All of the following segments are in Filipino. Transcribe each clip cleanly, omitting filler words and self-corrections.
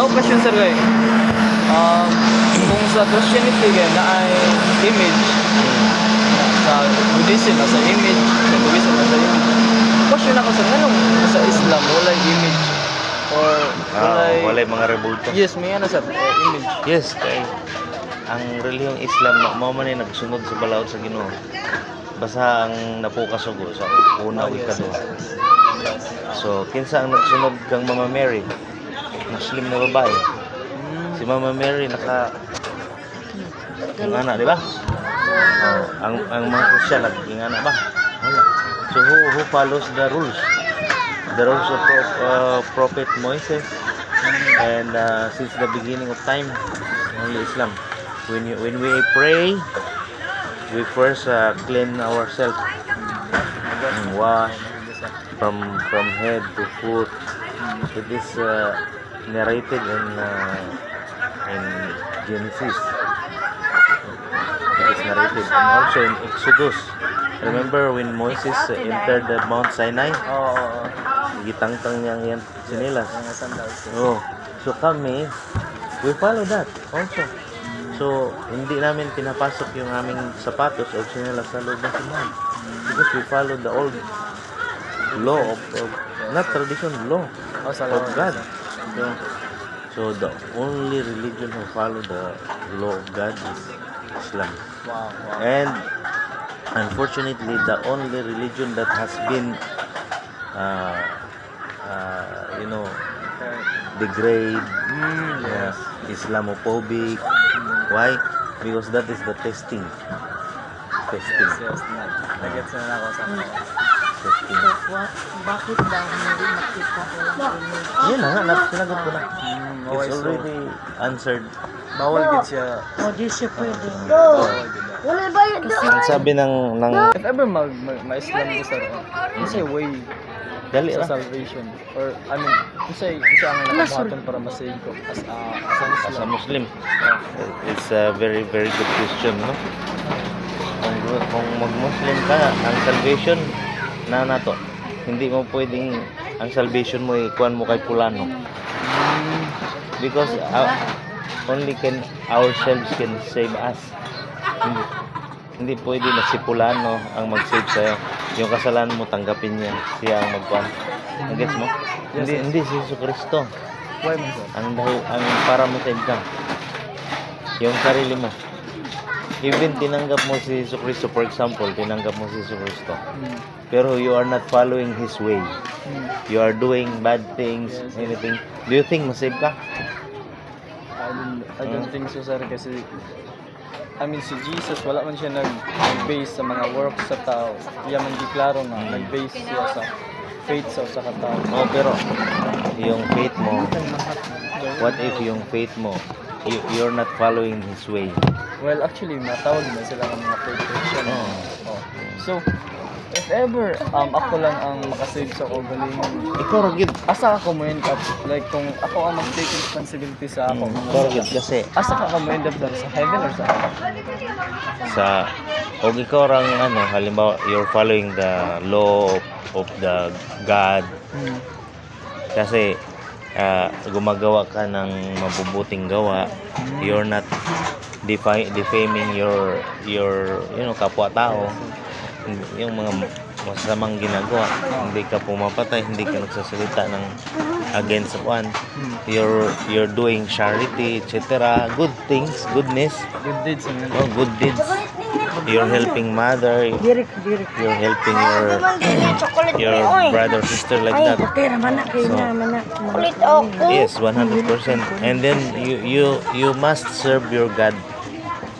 No question sir kay. Kung sa Christianity kay na ay image, sa Buddhism na sa image, sa Buddhism na sa image. Question ako sa anong sa Islam wala image or wala mga rebulto. Yes, may ano sir, image. Yes, kay ang relihiyong Islam mao man ay nagsunod sa balaod sa Ginoo. Basta ang napukasugo sa una o ikaduha. So, kinsa ang nagsunod kang Mama Mary? Muslim na babae. Si Mama Mary naka anak, di ba? Oh, ang mga Christian naging anak ba? Wala. So who follows the rules? The rules of Prophet Moses, and since the beginning of time, only Islam. When we pray, we first clean ourselves, wash from head to foot. It is narrated in Genesis. It is narrated, and also in Exodus. Remember when Moses entered the Mount Sinai? Gitangtang niyang yan sinilas. Oh, so kami, we follow that also. So hindi namin pinapasok yung aming sapatos o sinilas sa loob ng simbahan because we follow the old law of not tradition, law of God. So the only religion who follow the law of God is Islam. Wow. And unfortunately, the only religion that has been, degrade, Islamophobic. Why? Because that is the testing. Yes, nagets na ako sa Testing. Bakit daw hindi makita walang image? Yan na nga, sinagot ko na. It's already answered. Bawal gid siya. Di siya pwede. Wala bayad doon. Ang sabi ng If ever ma-Islam ko sir, say way dali sa ra. salvation or I mean, say ang nakabuhaton para ma-save ko as As a Muslim. Muslim, it's a very very good question, no? Kung mag-Muslim ka, ang salvation na nato, hindi mo pwedeng ang salvation mo ikuan mo kay pulano. Because only ourselves can save us. Hindi pwede na si pulano ang mag-save sa'yo. Yung kasalanan mo tanggapin niya, siya ang magkuan. Gets mo? Hindi si Jesucristo. Why mo sir? Ang para mo save ka. Yung sarili mo. Even tinanggap mo si Jesucristo, for example, tinanggap mo si Jesucristo. Pero you are not following His way. You are doing bad things, anything. Do you think masave ka? I don't think so sir kasi I mean si Jesus wala man siya nag-base sa mga works sa tao. Iya man giklaro nga nag-base siya sa faith sa usa ka tao. Oh, pero yung faith mo, what if yung faith mo, you're not following His way? Well, actually, matawag na sila ng mga faith Christian. Oh. So, if ever ako lang ang makasave sa kaugalingon, Ikaw ragid. asa ako mo end up, like kung ako ang mag-take responsibility sa ako, Ikaw ragid kasi asa ka mo end up doon, sa heaven or sa hell? og ikaw rang halimbawa you're following the law of the God, kasi gumagawa ka ng mabubuting gawa, you're not defaming your kapwa-tao, yung mga masamang ginagawa, hindi ka pumapatay, hindi ka nagsasalita ng against one, you're doing charity, etc. Good things, goodness, Good deeds. good deeds. You're helping mother, Direk. you're helping your brother, sister, like Ay, that. okay naman na kayo So, naman na. Kulit ako. Yes, 100%. And then you must serve your God.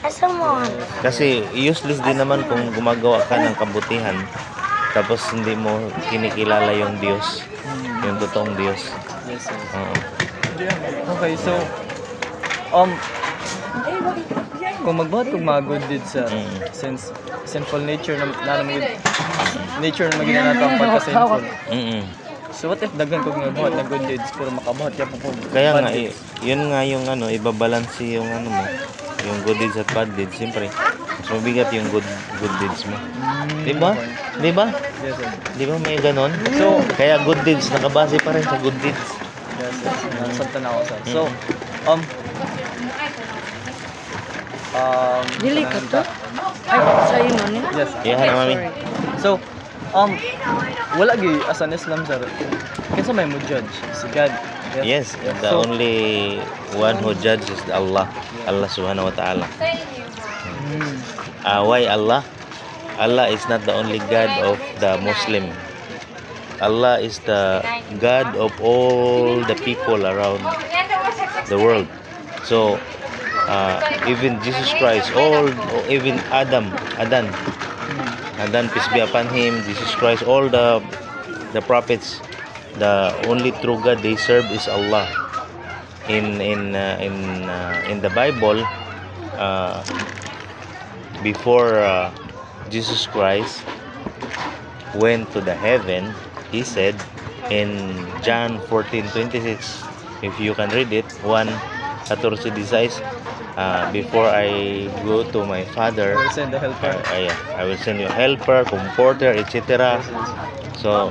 Asa mo? Kasi useless din naman kung gumagawa ka ng kabutihan tapos hindi mo kinikilala yung Diyos, yung totoong Diyos. Yes, sir. Oo. Okay, so, kung magbuhat kong mga good deeds sir, since sinful nature na naman nature na magina nato ang pagka-sinful. So what if daghan kong magbuhat ng good deeds pero makabuhat ya po ko. Kaya bad nga deeds? yun nga yung ibabalanse yung mo, yung good deeds at bad deeds. Siyempre mas mabigat yung good deeds mo. Di ba? Yes, sir. Di ba may ganon? So kaya good deeds nakabase pa rin sa good deeds. Yes, yes. Nasabtan ako sa. So, Dili ka to? Ay, sa ino ni? yes. Yeah, na mami. So, wala gi as an Islam sir. Kinsa may mo judge si God. Yes, the So, only one who judges is Allah. Allah subhanahu wa ta'ala. Why Allah? Allah is not the only God of the Muslim. Allah is the God of all the people around the world. So, even Jesus Christ, even Adan, peace be upon him, Jesus Christ, all the prophets, the only true God they serve is Allah. In the Bible, before Jesus Christ went to the heaven, he said in John 14:26, if you can read it, 1:14 says, before I go to my Father, we'll send the helper. I will send you a helper, comforter, etc. So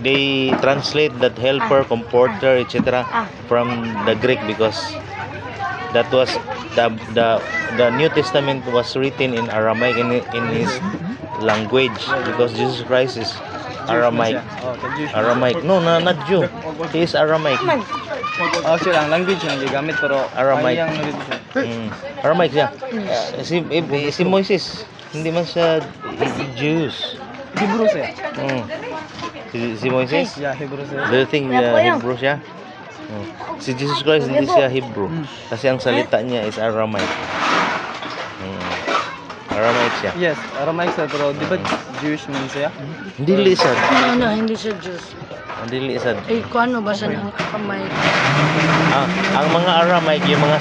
they translate that helper, comforter, etc. from the Greek because that was the New Testament was written in Aramaic in his language because Jesus Christ is Aramaic. Aramaic. No, not Jew. He is Aramaic. Actually, ang language yung gigamit pero Aramaic. ayang rin siya. Aramaic siya. Si Moses, hindi man siya Jews. Hebrew siya. Si Moses? Yeah, Hebrew siya. Do you think Hebrew siya? Si Jesus Christ hindi siya Hebrew. Kasi ang salita niya is Aramaic. Aramaic siya. Yes, Aramaic siya pero di ba Jewish man siya? Dili sad. Hindi siya Diyos. Dili sad. Eh, kung ano ba sa nang kamay? Ang mga Aramaic, yung mga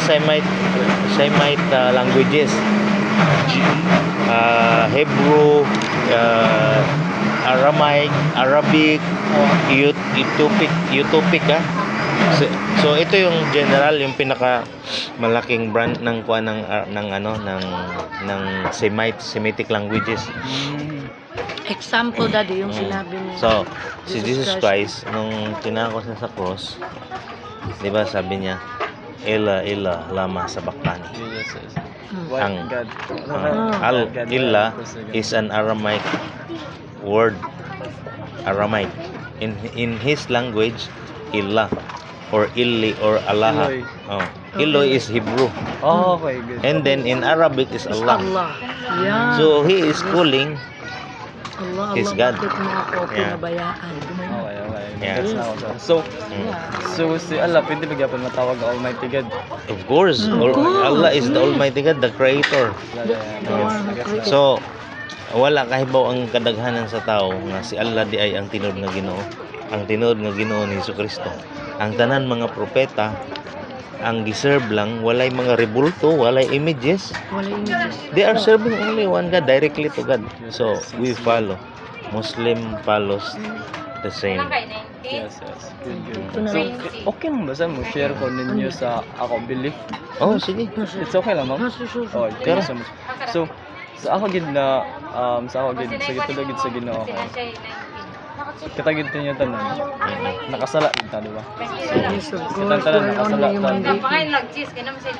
Semite languages. Hebrew, Aramaic, Arabic, Utopic So ito yung general, yung pinaka malaking brand ng kuan ng Semitic languages. Example, Daddy, yung sinabi mo. So si Jesus Christ nung tinakos niya sa cross, 'di ba sabi niya, Ela lama sabachthani. Yes, yes. Ang God. Illa is an Aramaic word. Aramaic. In his language, Illa or Illi or Allah. Eloy is Hebrew. Oh, okay, good. And then in Arabic is Allah. Allah. Yeah. So he is calling Allah, His God. bakit mo ako Yeah. pinabayaan? Okay. Yeah. That's now so. So si Allah pwede ba gyapon matawag ang Almighty God? Of course, Allah is the Almighty God, the Creator. So wala kahibaw ang kadaghanan sa tao nga si Allah di ay ang tinuod nga Ginoo. Ang tinuod nga Ginoo ni Jesucristo. Ang tanan mga propeta ang giserve lang, walay mga rebulto, walay images. Wala images. They are serving only one God, directly to God. So we follow. Muslim follows the same. Yes. Good. So okay lang ba sa mo share ko ninyo sa ako belief? Oh, sige. It's okay lang, ma'am. Oh, thank you so much. So sa ako gid na sa gitulog sa Ginoo ko. Katagid niyo tanan. Nakasala gid ta, di ba? Yes, of Kita course. tanan We're nakasala only human ta. being.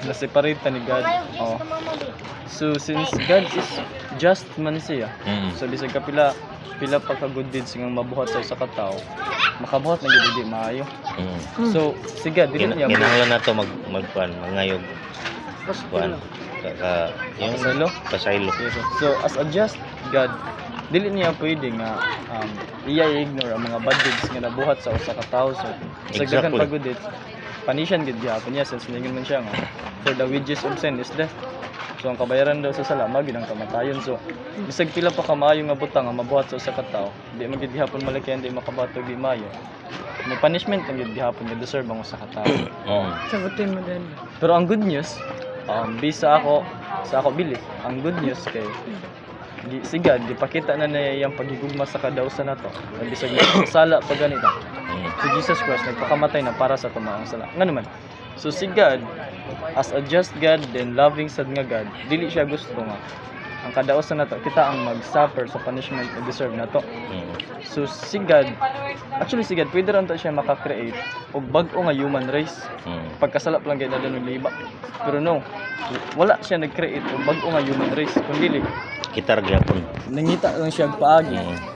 Na-separate ta ni God. Oh. So since God is just man siya. So bisag kapila pa ka good deeds nga mabuhat sa usa ka tawo, makabuhat na gid di maayo. So si God dili niya Kinahanglan nato magngayog. Kuan. Yung pasaylo. So as a just God, dili niya pwede nga i-ignore ang mga bad deeds nga nabuhat sa usa ka tawo. So sa daghang pagod deeds, panisyan gid gyapon niya since ningon man siya nga for the wages of sin is death. So ang kabayaran daw sa sala magid ang kamatayon. So bisag pila pa kamaayo nga butang nga mabuhat sa usa ka tawo, di man gid gihapon malaki di makabato di maayo. May punishment ang gid gihapon nga deserve ang usa ka tawo. Sagutin mo din. Pero ang good news, bisa ako sa ako belief, ang good news kay si God, gipakita na niya yung paghigugma sa kadausan nato. Bisag sala pa ganito. Si Jesus Christ nagpakamatay na para sa tumaong sala. Nga naman. So si God, as a just God and loving sad nga God, dili siya gusto nga ang kadaosan nato kita ang mag-suffer sa punishment na deserve nato. Mm. So si God, actually si God pwede rin to siya maka-create og bag-o nga human race. Mm. Pagkasala lang gyud na liba. Pero no, wala siya nag-create og bag-o nga human race kundi Kita ra gyapon. nangita lang siya og paagi. Mm.